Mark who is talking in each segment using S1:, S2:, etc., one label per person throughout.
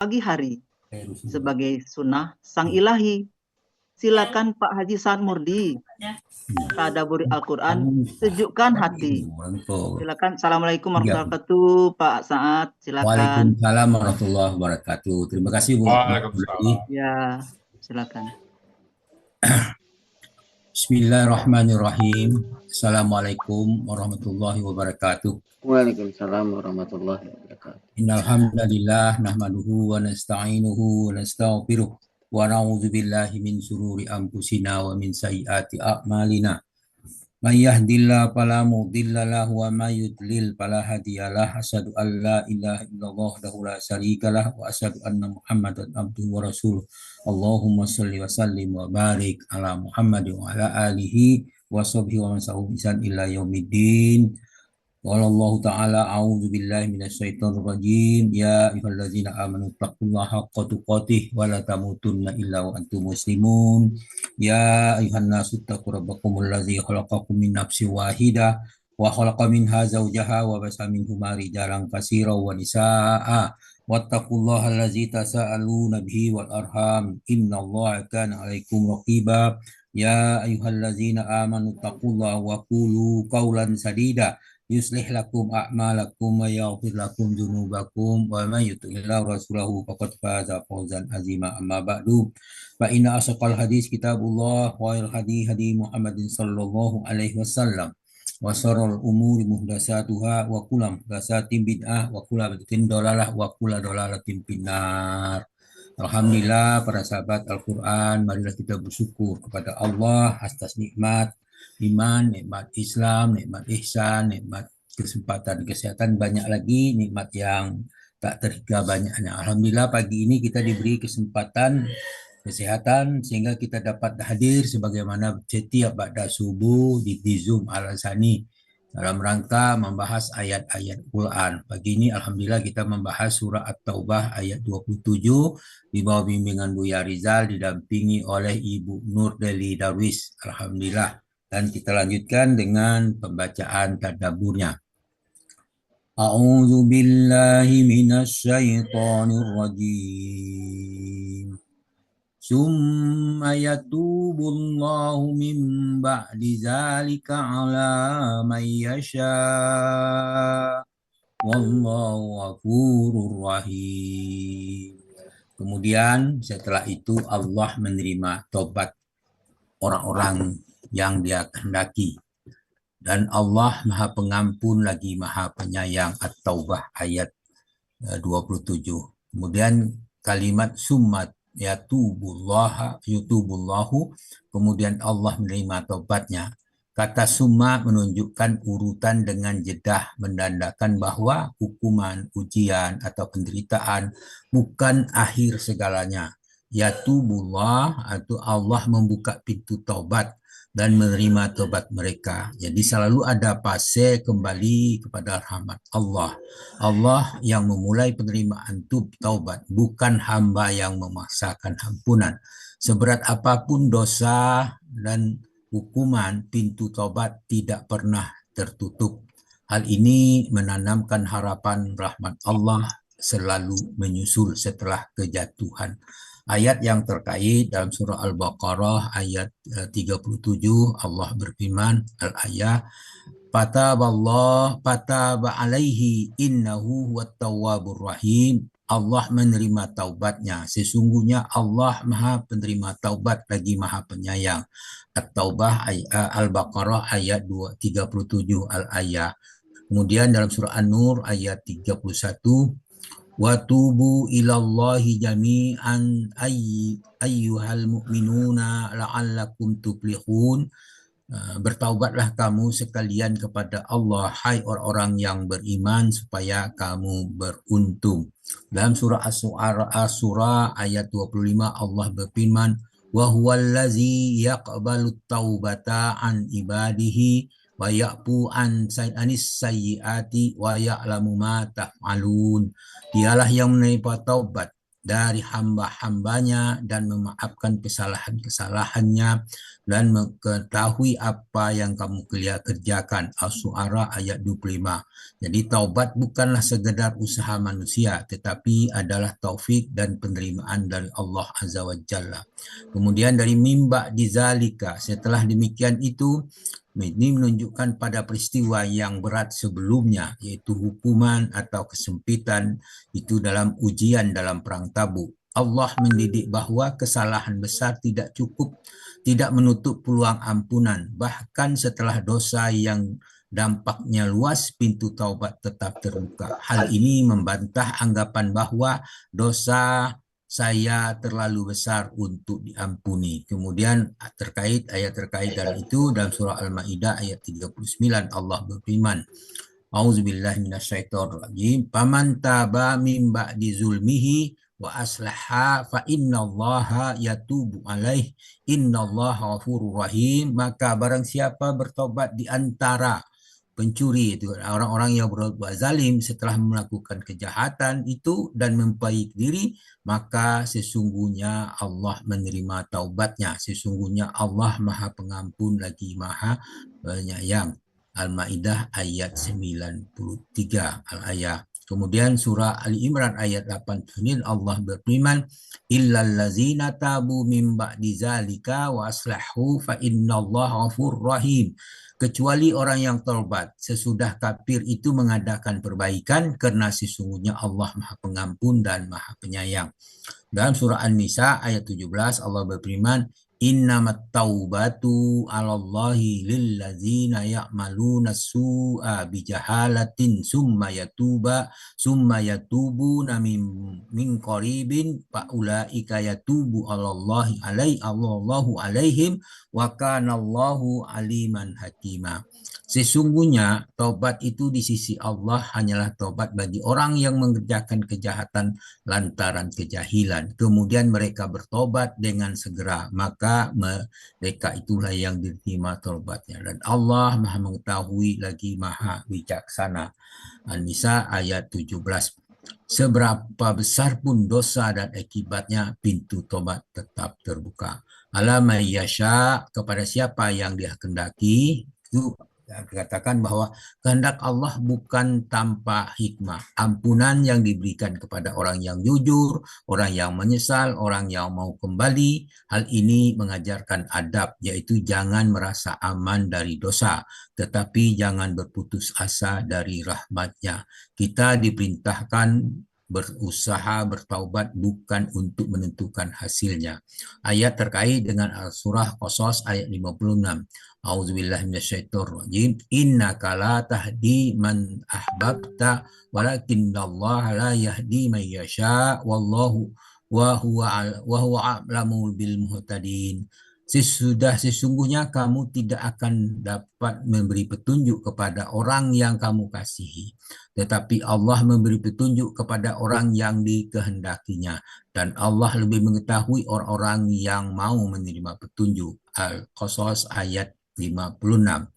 S1: pagi hari sebagai sunnah sang ilahi. Silakan Pak Haji Sa'ad Murdi, Tadabbur Al-Quran, sejukkan hati. Silakan. Assalamualaikum warahmatullahi wabarakatuh, Pak Sa'ad. Silakan.
S2: Waalaikumsalam warahmatullahi wabarakatuh. Terima kasih Bu.
S3: Waalaikumsalam.
S1: Ya, silakan.
S2: Bismillahirrahmanirrahim. Assalamualaikum warahmatullahi wabarakatuh.
S4: Waalaikumsalam warahmatullahi wabarakatuh.
S2: Innal hamdalillah nahmaduhu wa nasta'inuhu wa nastaghfiruh wa na'udzu billahi min shururi anfusina wa min sayyiati a'malina. May yahdihillahu fala mudilla lahu wa may yudlil fala hadiyalah. Asyhadu an la ilaha illallah wahdahu la syarikalah wa asyhadu anna Muhammadan abduhu wa rasuluh. Allahumma shalli wa sallim wa barik ala Muhammadin wa ala alihi wa sahbihi wa man sahbihi ihsan ila yaumiddin. Wallahu ta'ala a'udzu billahi minasyaitonir rajim. Ya ayyuhallazina amanu taqullaha haqqa tuqatih wa la tamutunna illa wa antum muslimun. Ya ayyuhan nasu taqu rabbakumul ladzi khalaqakum min nafsin wahidah wa khalaqa minha zawjaha wa basa minhuma rijalan katsiran wa nisaa'a. Wattaqullaha allazi tasaaluna bihi wal arham. Innallaha kana 'alaikum raqiba. Ya ayyuhallazina amanu taqullaha wa qulu qawlan sadida yuslih lakum a'malakum wa yaghfir lakum dzunubakum wa may yuti'illah rasulahu faqad faza fawzan azima. Amma ba'du, fa inna asqal hadis kitabullah wa khairul hadi hadi Muhammadin sallallahu alaihi wasallam wa syarrul umuri muhdatsatuha wa kullu muhdatsatin bid'ah wa kullu bid'atin dhalalah wa kullu dhalalatin finnar. Alhamdulillah para sahabat Al-Quran, marilah kita bersyukur kepada Allah atas nikmat iman, nikmat Islam, nikmat ihsan, nikmat kesempatan kesehatan, banyak lagi nikmat yang tak terhingga banyaknya. Alhamdulillah pagi ini kita diberi kesempatan kesehatan sehingga kita dapat hadir sebagaimana setiap ba'da subuh di Zoom Al-Azhani dalam rangka membahas ayat-ayat Quran. Pagi ini alhamdulillah kita membahas surah At-Taubah ayat 27 di bawah bimbingan Buya Rizal didampingi oleh Ibu Nur Deli Darwis. Alhamdulillah. Dan kita lanjutkan dengan pembacaan tadabburnya. A'udzu billahi minasy syaithanir rajim. Summa yatubullahu min ba'di dzalika 'ala may yasha. Wallahu ghafurur rahim. Kemudian setelah itu Allah menerima tobat orang-orang yang dia kehendaki. Dan Allah Maha Pengampun lagi Maha Penyayang. At-Taubah ayat 27. Kemudian kalimat summat yatubullahu, kemudian Allah menerima tobatnya. Kata summa menunjukkan urutan dengan jedah, menandakan bahwa hukuman, ujian, atau penderitaan bukan akhir segalanya. Yatubullah atau Allah membuka pintu taubat dan menerima taubat mereka. Jadi selalu ada fase kembali kepada rahmat Allah. Allah yang memulai penerimaan taubat, bukan hamba yang memaksakan ampunan. Seberat apapun dosa dan hukuman, pintu taubat tidak pernah tertutup. Hal ini menanamkan harapan rahmat Allah selalu menyusul setelah kejatuhan. Ayat yang terkait dalam surah Al-Baqarah ayat 37 Allah berfirman al-ayat fataba alaihi innahu huwat tawwabur rahim. Allah menerima taubatnya, sesungguhnya Allah Maha penerima taubat lagi Maha penyayang. At-Taubah Al-Baqarah ayat 37 al-ayat. Kemudian dalam surah An-Nur ayat 31 wa tubu ilallahi jami'an ayyuhal mu'minuna la'allakum tuflihun. Bertaubatlah kamu sekalian kepada Allah, hai orang-orang yang beriman, supaya kamu beruntung. Dalam surah As-Surah ayat 25 Allah berfirman wa huwallazi yaqbalut taubata an ibadihi wa ya'fu an anis sayyiati wa ya'lamu ma taf'alun. Dialah yang menerima taubat dari hamba-hambanya dan memaafkan kesalahan-kesalahannya dan mengetahui apa yang kamu kerjakan. As-Syu'ara ayat 25. Jadi taubat bukanlah sekedar usaha manusia, tetapi adalah taufik dan penerimaan dari Allah Azza wa Jalla. Kemudian dari mimba dizalika, setelah demikian itu, ini menunjukkan pada peristiwa yang berat sebelumnya, yaitu hukuman atau kesempitan itu dalam ujian dalam perang Tabuk. Allah mendidik bahwa kesalahan besar tidak cukup, tidak menutup peluang ampunan. Bahkan setelah dosa yang dampaknya luas, pintu taubat tetap terbuka. Hal ini membantah anggapan bahwa dosa saya terlalu besar untuk diampuni. Kemudian ayat terkait dengan itu dalam surah Al-Maidah ayat 39 Allah berfirman, A'udzubillahi minasyaitonirrajim. Faman taba min ba'di zulmihi wa aslaha fa innallaha yatubu alaih innallaha ghafurur rahim. Maka barang siapa bertobat di antara pencuri itu, orang-orang yang berbuat zalim setelah melakukan kejahatan itu dan memperbaiki diri, maka sesungguhnya Allah menerima taubatnya. Sesungguhnya Allah Maha Pengampun lagi Maha Penyayang. Al-Maidah ayat 93 al-ayat. Kemudian surah Ali Imran ayat 89 Allah berfirman, illal ladzina tabu min ba'di zalika wa aslahu fa innallaha ghafurur rahim. Kecuali orang yang taubat sesudah kafir itu mengadakan perbaikan, karena sesungguhnya Allah Maha Pengampun dan Maha Penyayang. Dalam surah An-Nisa ayat 17 Allah berfirman, innamat taubatu 'alallahi lilladzina ya'maluna su'a bijahalatin summa yatubuna min qaribin fa ulaika yatubu 'alallahi Allahu alaihim wa kanallahu aliman hakima. Sesungguhnya taubat itu di sisi Allah hanyalah taubat bagi orang yang mengerjakan kejahatan lantaran kejahilan. Kemudian mereka bertobat dengan segera, maka mereka itulah yang diterima taubatnya. Dan Allah Maha mengetahui lagi Maha bijaksana. An-Nisa ayat 17. Seberapa besar pun dosa dan akibatnya, pintu tobat tetap terbuka. Alamai yasha, kepada siapa yang dia kehendaki, itu dikatakan bahwa kehendak Allah bukan tanpa hikmah. Ampunan yang diberikan kepada orang yang jujur, orang yang menyesal, orang yang mau kembali. Hal ini mengajarkan adab, yaitu jangan merasa aman dari dosa, tetapi jangan berputus asa dari rahmat-Nya. Kita diperintahkan berusaha bertaubat bukan untuk menentukan hasilnya. Ayat terkait dengan surah Qasas ayat 56. A'udzubillahi minasyaitonirrajim. Innaka la tahdi man ahbabta walakinallaha la yahdi man yasha wallahu wa huwa a'lamu bil muhtadin. Sesungguhnya kamu tidak akan dapat memberi petunjuk kepada orang yang kamu kasihi, tetapi Allah memberi petunjuk kepada orang yang dikehendakinya, dan Allah lebih mengetahui orang-orang yang mau menerima petunjuk. Al-Qasas ayat 56.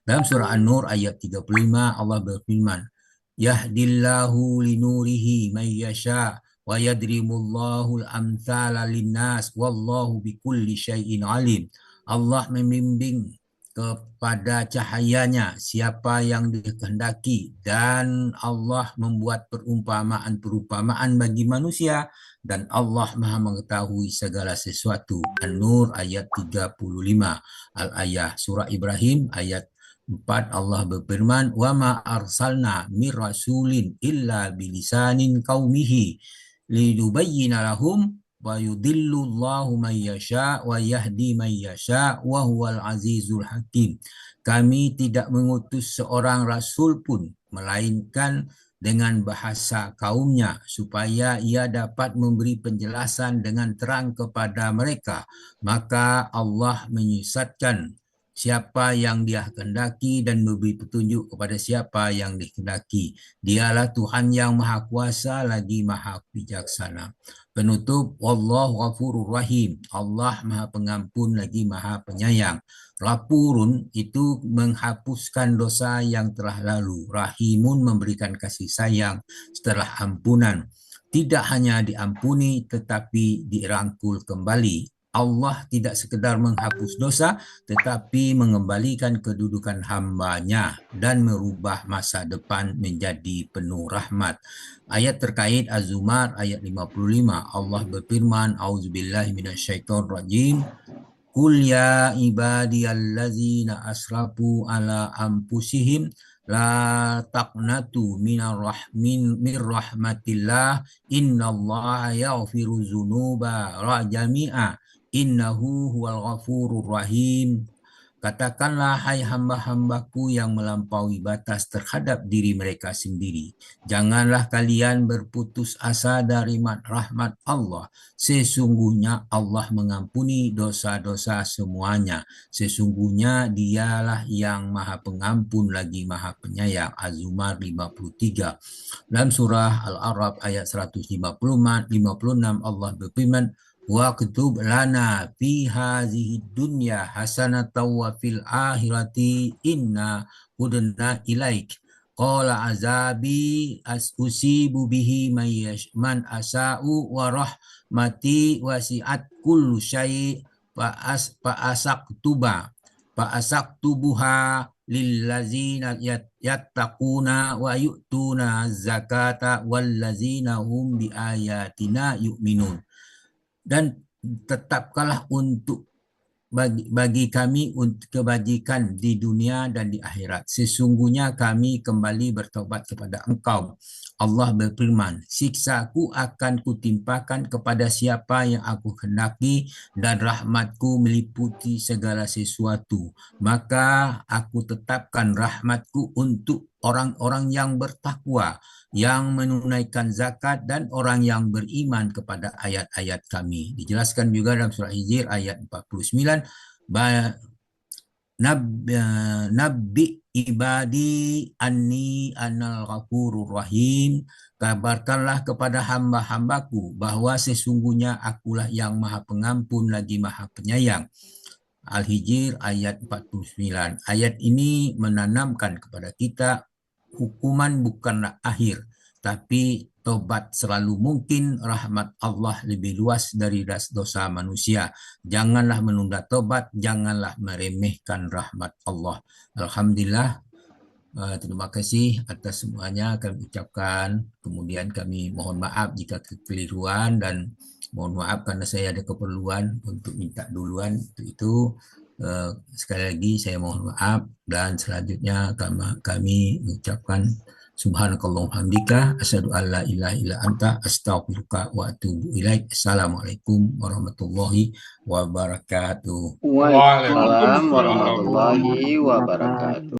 S2: Dalam surah An-Nur ayat 35 Allah berfirman, yahdillahu linurihi may yasha wa yadrimullahu al-amthala linnas wallahu bikulli syai'in alim. Allah membimbing kepada cahayanya siapa yang dikehendaki, dan Allah membuat perumpamaan bagi manusia, dan Allah Maha mengetahui segala sesuatu. An-Nur ayat 35 al-ayah. Surah Ibrahim ayat 4 Allah berfirman, wa ma arsalna mir rasulin illa bilisanin qaumihi lidubayyina lahum wa yudhillullahu man yasha wa yahdi man yasha wa huwal azizul hakim. Kami tidak mengutus seorang rasul pun melainkan dengan bahasa kaumnya, supaya ia dapat memberi penjelasan dengan terang kepada mereka. Maka Allah menyesatkan siapa yang Dia kehendaki dan memberi petunjuk kepada siapa yang dikehendaki. Dialah Tuhan yang Maha Kuasa lagi Maha Bijaksana. Penutup, wallahu ghafurur rahim. Allah Maha Pengampun lagi Maha Penyayang. Ghafurun itu menghapuskan dosa yang telah lalu. Rahimun memberikan kasih sayang setelah ampunan. tidak hanya diampuni tetapi dirangkul kembali. Allah tidak sekedar menghapus dosa tetapi mengembalikan kedudukan hambanya dan merubah masa depan menjadi penuh rahmat. Ayat terkait Az-Zumar ayat 55, Allah berfirman, Auzubillahi minasyaitonirrajim. Qul ya ibadiyallazina asrafu ala anfusihim la taqnatu min rahmatillah innallaha yaghfiru dzunuba jami'a innahu huwal ghafurur rahim. Katakanlah, hai hamba-hambaku yang melampaui batas terhadap diri mereka sendiri, janganlah kalian berputus asa dari rahmat Allah. Sesungguhnya Allah mengampuni dosa-dosa semuanya. Sesungguhnya dialah yang maha pengampun lagi maha penyayang. Az-Zumar 53. Dalam surah Al-A'raf ayat 156 Allah berfirman, Waqtub lana fi hazihi dunya hasanatan wa fil akhirati inna hudna ilaik. Qala azabi usibu bihi man asa'u wa rahmati wasi'at kullu syai' fa'asaktubuha lillazina yattaquna wa yu'tuna zakata wallazina hum biayatina yu'minun. Dan tetapkanlah untuk bagi kami untuk kebajikan di dunia dan di akhirat. Sesungguhnya kami kembali bertobat kepada Engkau. Allah berfirman, siksaku akan kutimpakan kepada siapa yang aku hendaki dan rahmatku meliputi segala sesuatu. Maka aku tetapkan rahmatku untuk orang-orang yang bertakwa, yang menunaikan zakat dan orang yang beriman kepada ayat-ayat kami. Dijelaskan juga dalam surah Hijr ayat 49, Nabbi ibadi anni anal ghafurur rahim. Kabarkanlah kepada hamba-hambaku bahwa sesungguhnya akulah yang maha pengampun lagi maha penyayang. Al-Hijr ayat 49. Ayat ini menanamkan kepada kita hukuman bukanlah akhir, tapi tobat selalu mungkin. Rahmat Allah lebih luas dari dosa manusia. Janganlah menunda tobat, janganlah meremehkan rahmat Allah. Alhamdulillah, terima kasih atas semuanya kami ucapkan. Kemudian kami mohon maaf jika kekeliruan dan mohon maaf karena saya ada keperluan untuk minta duluan. Itu sekali lagi saya mohon maaf, dan selanjutnya kami mengucapkan subhanakallahumma hamdika asyhadu an la ilaha illa anta astaghfiruka wa atubu ilaik. Assalamualaikum warahmatullahi wabarakatuh.
S4: Waalaikumsalam warahmatullahi wabarakatuh.